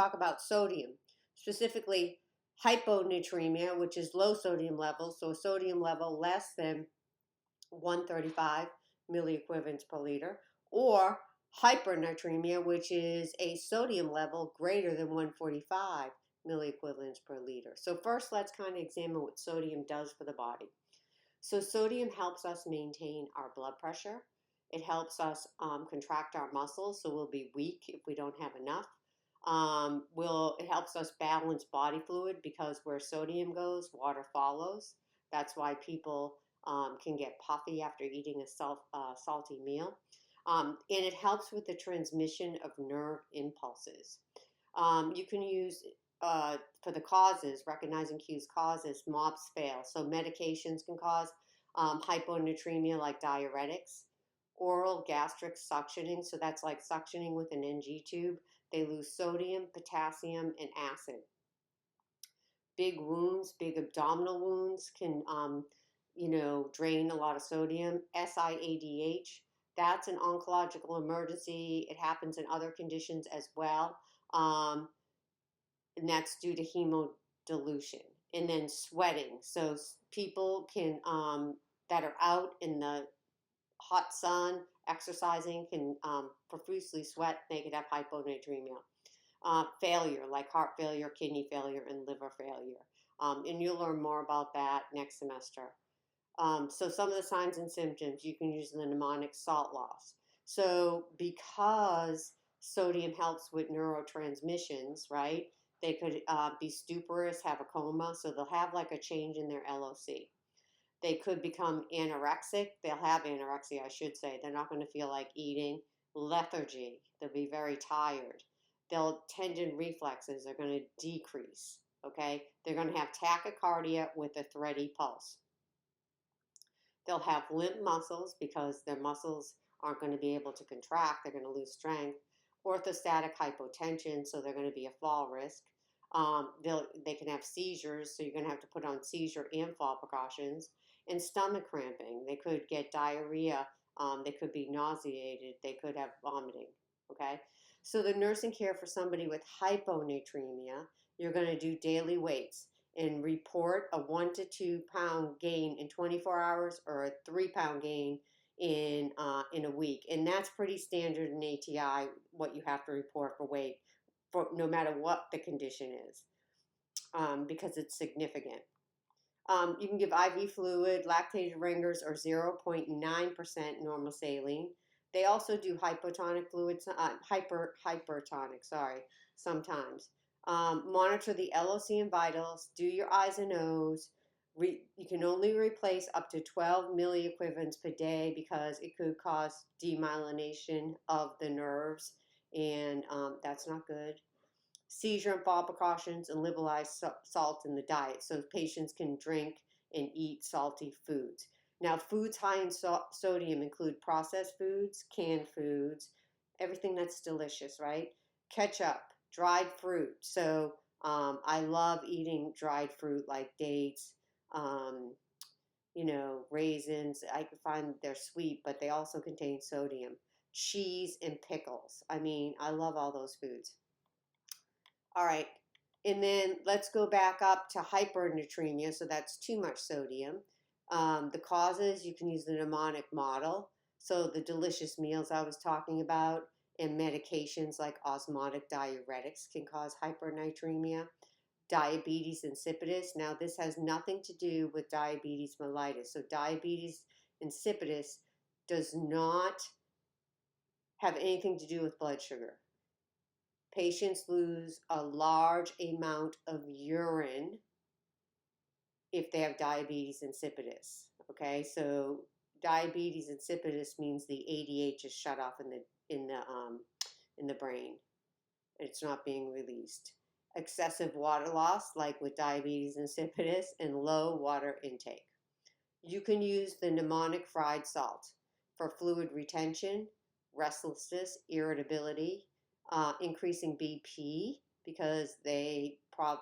talk about sodium, specifically hyponatremia, which is low sodium level, so a sodium level less than 135 milliequivalents per liter, or hypernatremia, which is a sodium level greater than 145 milliequivalents per liter. So first, let's kind of examine what sodium does for the body. So sodium helps us maintain our blood pressure. It helps us contract our muscles, so we'll be weak if we don't have enough. It helps us balance body fluid because where sodium goes, water follows. That's why people can get puffy after eating a salty meal. And it helps with the transmission of nerve impulses. You can use for the causes, recognizing cues causes, MOPS fail. So medications can cause hyponatremia like diuretics. Oral gastric suctioning, so that's like suctioning with an NG tube. They lose sodium, potassium, and acid. Big wounds, big abdominal wounds can, drain a lot of sodium. SIADH, that's an oncological emergency. It happens in other conditions as well. And that's due to hemodilution. And then sweating. So people can that are out in the hot sun, exercising, can profusely sweat. They could have hyponatremia. Failure, like heart failure, kidney failure, and liver failure. And you'll learn more about that next semester. So some of the signs and symptoms, you can use the mnemonic salt loss. So because sodium helps with neurotransmissions, right? They could be stuporous, have a coma, so they'll have like a change in their LOC. They could become anorexic. They'll have anorexia, I should say. They're not going to feel like eating. Lethargy. They'll be very tired. Tendon reflexes are going to decrease. Okay? They're going to have tachycardia with a thready pulse. They'll have limp muscles because their muscles aren't going to be able to contract. They're going to lose strength. Orthostatic hypotension, so they're going to be a fall risk. They can have seizures, so you're going to have to put on seizure and fall precautions. And stomach cramping. They could get diarrhea. They could be nauseated. They could have vomiting. Okay? So the nursing care for somebody with hyponatremia, you're going to do daily weights and report a 1 to 2 pound gain in 24 hours or a 3-pound gain in a week. And that's pretty standard in ATI, what you have to report for weight, for no matter what the condition is, because it's significant. You can give IV fluid, lactated ringers, or 0.9% normal saline. They also do hypotonic fluids, hypertonic, sometimes. Monitor the LOC and vitals. Do your eyes and nose. You can only replace up to 12 milliequivalents per day because it could cause demyelination of the nerves, and that's not good. Seizure and fall precautions, and liberalize salt in the diet so patients can drink and eat salty foods. Now, foods high in sodium include processed foods, canned foods, everything that's delicious, right? Ketchup, dried fruit. So I love eating dried fruit like dates, raisins. I can find they're sweet, but they also contain sodium. Cheese and pickles. I mean, I love all those foods. All right, and then let's go back up to hypernatremia, so that's too much sodium. The causes, you can use the mnemonic model, so the delicious meals I was talking about, and medications like osmotic diuretics can cause hypernatremia. Diabetes insipidus, now this has nothing to do with diabetes mellitus. So diabetes insipidus does not have anything to do with blood sugar. Patients lose a large amount of urine if they have diabetes insipidus. Okay, so diabetes insipidus means the ADH is shut off in the brain. It's not being released. Excessive water loss, like with diabetes insipidus, and low water intake. You can use the mnemonic fried salt for fluid retention, restlessness, irritability, increasing BP because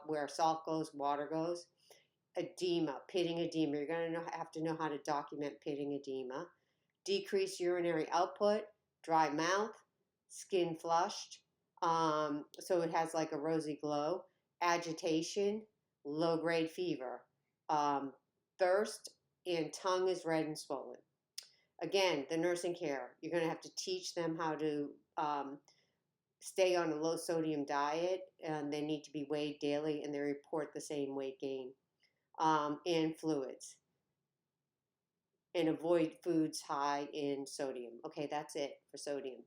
where salt goes, water goes. Edema, pitting edema. You're going to have to know how to document pitting edema. Decreased urinary output, dry mouth, skin flushed, So it has like a rosy glow, agitation, low grade fever, um, thirst, and tongue is red and swollen. Again, the nursing care, you're going to have to teach them how to stay on a low sodium diet, and they need to be weighed daily and they report the same weight gain, and fluids, and avoid foods high in sodium. Okay, that's it for sodium.